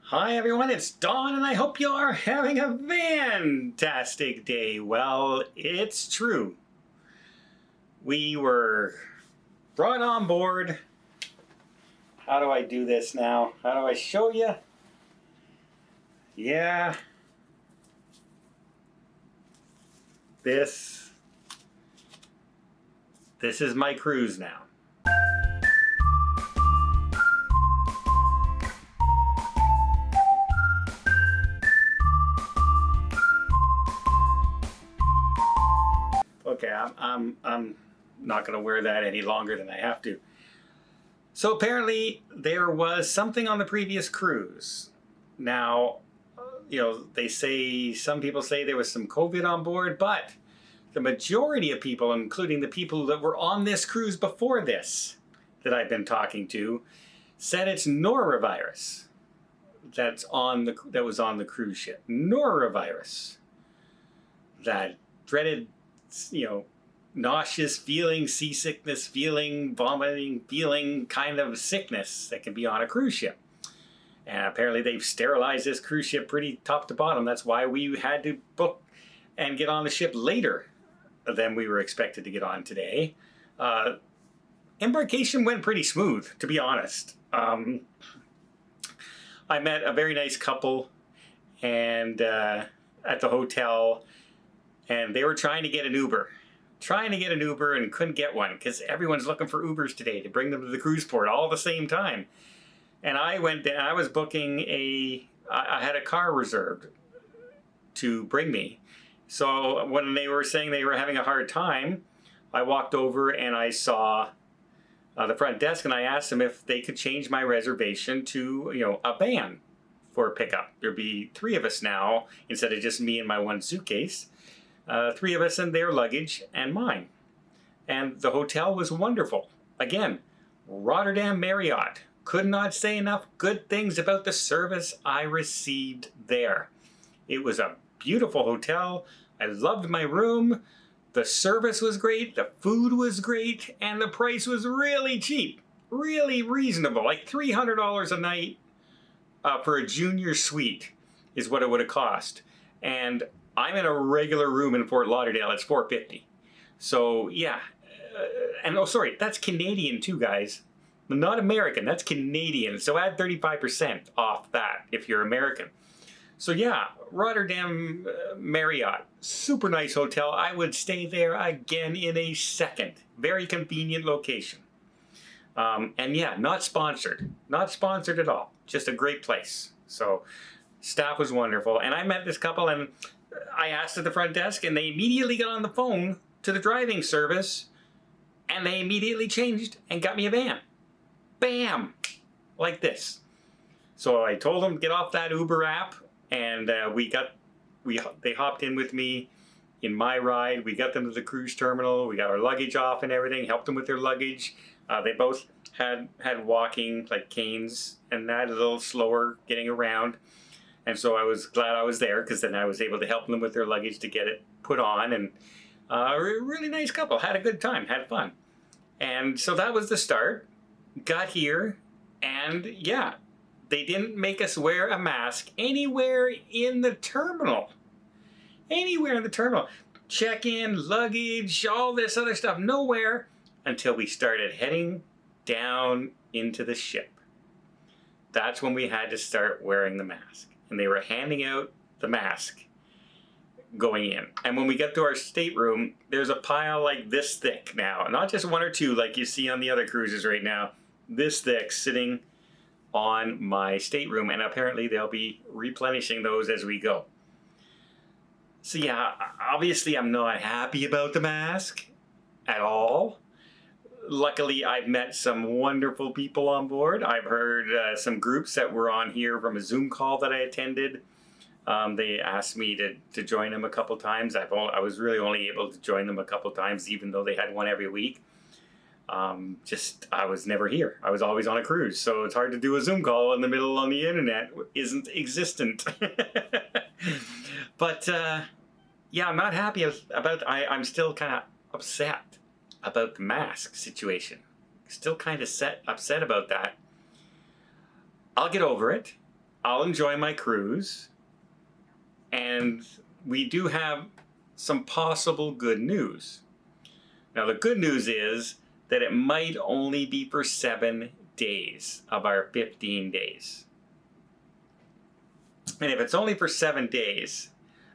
Hi everyone, it's Dawn and I hope you are having a fantastic day. Well, it's true. We were brought on board. How do I do this now? How do I show you? Yeah. This is my cruise now. Okay, I'm not going to wear that any longer than I have to. So apparently there was something on the previous cruise. Now, some people say there was some COVID on board, but the majority of people, including the people that were on this cruise before this, that I've been talking to, said it's norovirus that was on the cruise ship. Norovirus. That dreaded, nauseous feeling, seasickness feeling, vomiting feeling kind of sickness that can be on a cruise ship. And apparently they've sterilized this cruise ship pretty top to bottom. That's why we had to book and get on the ship later than we were expected to get on today. Embarkation went pretty smooth, to be honest. I met a very nice couple and at the hotel, and they were trying to get an Uber. And couldn't get one because everyone's looking for Ubers today to bring them to the cruise port all at the same time. And I went down, I was booking I had a car reserved to bring me. So when they were saying they were having a hard time, I walked over and I saw the front desk and I asked them if they could change my reservation to, a van for pickup. There'd be 3 of us now instead of just me and my one suitcase. 3 of us and their luggage and mine. And the hotel was wonderful. Again, Rotterdam Marriott. Could not say enough good things about the service I received there. It was a beautiful hotel. I loved my room. The service was great. The food was great. And the price was really cheap. Really reasonable. Like $300 a night for a junior suite is what it would have cost. And I'm in a regular room in Fort Lauderdale. It's $450. So yeah, that's Canadian too, guys. Not American. That's Canadian. So add 35% off that if you're American. So yeah, Rotterdam Marriott, super nice hotel. I would stay there again in a second. Very convenient location. And yeah, not sponsored at all. Just a great place. So staff was wonderful, and I met this couple and I asked at the front desk and they immediately got on the phone to the driving service and they immediately changed and got me a van. Bam! Like this. So I told them to get off that Uber app and they hopped in with me in my ride. We got them to the cruise terminal. We got our luggage off and everything, helped them with their luggage. They both had walking, like canes, and that a little slower getting around. And so I was glad I was there because then I was able to help them with their luggage to get it put on. And a really nice couple. Had a good time. Had fun. And so that was the start. Got here. And yeah, they didn't make us wear a mask anywhere in the terminal. Anywhere in the terminal. Check-in, luggage, all this other stuff. Nowhere until we started heading down into the ship. That's when we had to start wearing the mask. And they were handing out the mask going in. And when we got to our stateroom, there's a pile like this thick now. Not just 1 or 2 like you see on the other cruises right now. This thick sitting on my stateroom. And apparently they'll be replenishing those as we go. So yeah, obviously I'm not happy about the mask at all. Luckily, I've met some wonderful people on board. I've heard some groups that were on here from a Zoom call that I attended. They asked me to join them a couple times. I was really only able to join them a couple times, even though they had one every week. I was never here. I was always on a cruise, so it's hard to do a Zoom call in the middle on the internet. Isn't existent. But yeah, I'm not happy about. I'm still kind of upset about the mask situation. Still kind of upset about that. I'll get over it. I'll enjoy my cruise. And we do have some possible good news. Now, the good news is that it might only be for 7 days of our 15 days. And if it's only for 7 days,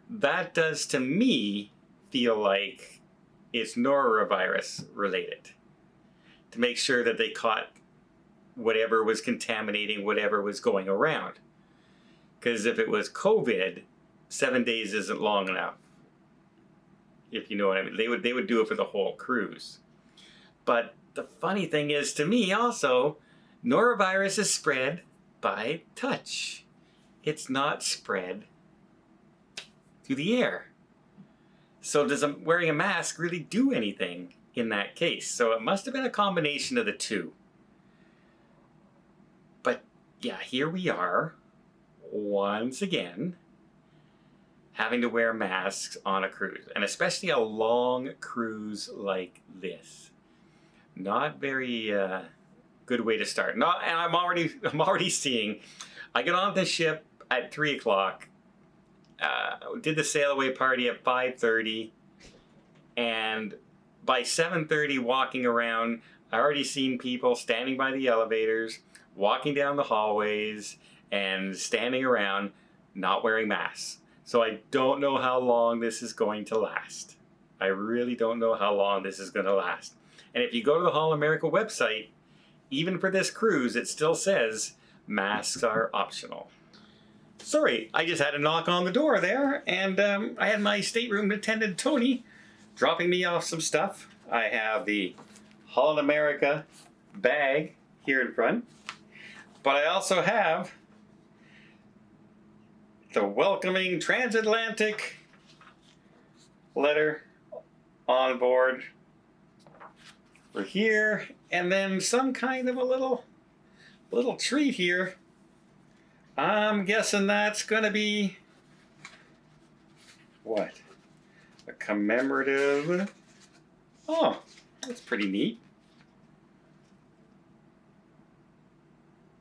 that does to me feel like it's norovirus related. To make sure that they caught whatever was contaminating whatever was going around. Because if it was COVID, 7 days isn't long enough. If you know what I mean. They would do it for the whole cruise. But the funny thing is, to me also, norovirus is spread by touch. It's not spread through the air. So does wearing a mask really do anything in that case? So it must have been a combination of the two. But yeah, here we are, once again, having to wear masks on a cruise, and especially a long cruise like this. Not very good way to start. And I'm already seeing. I get on the ship at 3 o'clock. Did the sail away party at 5:30, and by 7:30, walking around, I already seen people standing by the elevators, walking down the hallways, and standing around, not wearing masks. So I don't know how long this is going to last. I really don't know how long this is going to last. And if you go to the Holland America website, even for this cruise, it still says masks are optional. Sorry, I just had a knock on the door there, and I had my stateroom attendant, Tony, dropping me off some stuff. I have the Holland America bag here in front, but I also have the welcoming transatlantic letter on board for here, and then some kind of a little treat here. I'm guessing that's gonna be what? A commemorative. Oh, that's pretty neat.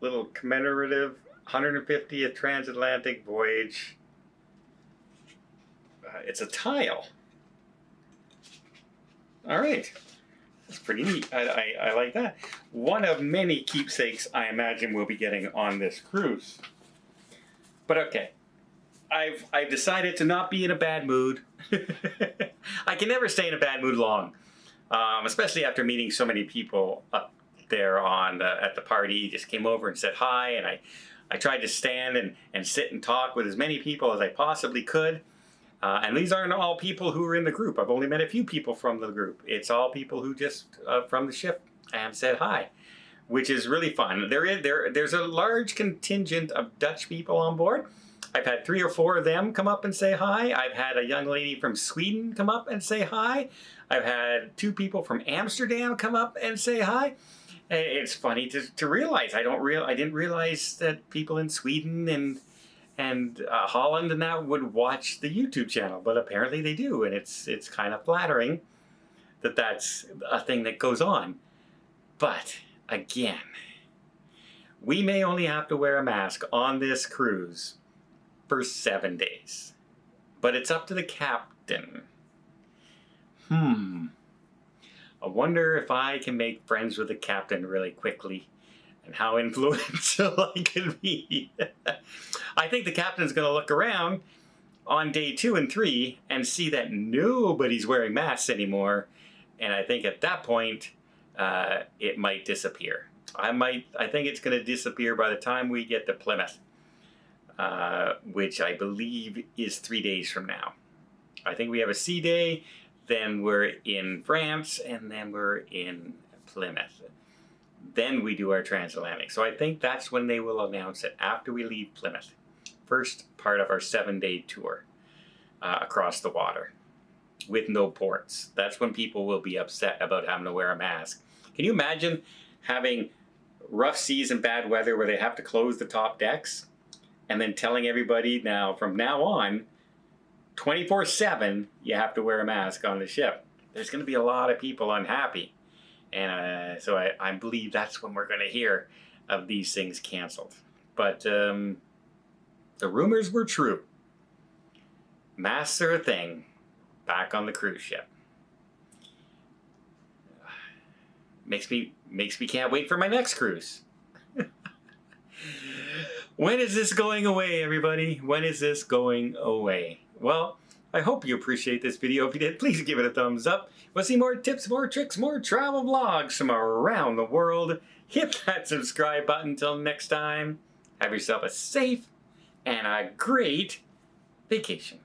Little commemorative 150th transatlantic voyage. It's a tile. All right. That's pretty neat. I like that. One of many keepsakes I imagine we'll be getting on this cruise. But okay. I've decided to not be in a bad mood. I can never stay in a bad mood long. Especially after meeting so many people up there at the party. Just came over and said hi, and I tried to stand and sit and talk with as many people as I possibly could. And these aren't all people who are in the group. I've only met a few people from the group. It's all people who just from the ship and said hi, which is really fun. There's a large contingent of Dutch people on board. I've had 3 or 4 of them come up and say hi. I've had a young lady from Sweden come up and say hi. I've had 2 people from Amsterdam come up and say hi. It's funny to realize. I didn't realize that people in Sweden and Holland and that would watch the YouTube channel, but apparently they do, and it's kind of flattering that that's a thing that goes on. But again, we may only have to wear a mask on this cruise for 7 days, but it's up to the captain. I wonder if I can make friends with the captain really quickly, and how influential I can be. I think the captain's going to look around on day 2 and 3 and see that nobody's wearing masks anymore, and I think at that point it might disappear. I think it's going to disappear by the time we get to Plymouth, which I believe is 3 days from now. I think we have a sea day, then we're in France, and then we're in Plymouth. Then we do our transatlantic. So I think that's when they will announce it, after we leave Plymouth. First part of our 7-day tour across the water with no ports. That's when people will be upset about having to wear a mask. Can you imagine having rough seas and bad weather where they have to close the top decks and then telling everybody now, from now on, 24/7, you have to wear a mask on the ship? There's going to be a lot of people unhappy. And so I believe that's when we're going to hear of these things canceled. But The rumors were true. Masks are a thing. Back on the cruise ship. Makes me can't wait for my next cruise. When is this going away, everybody? When is this going away? Well, I hope you appreciate this video. If you did, please give it a thumbs up. Want to see more tips, more tricks, more travel vlogs from around the world? Hit that subscribe button. Until next time, have yourself a safe and a great vacation.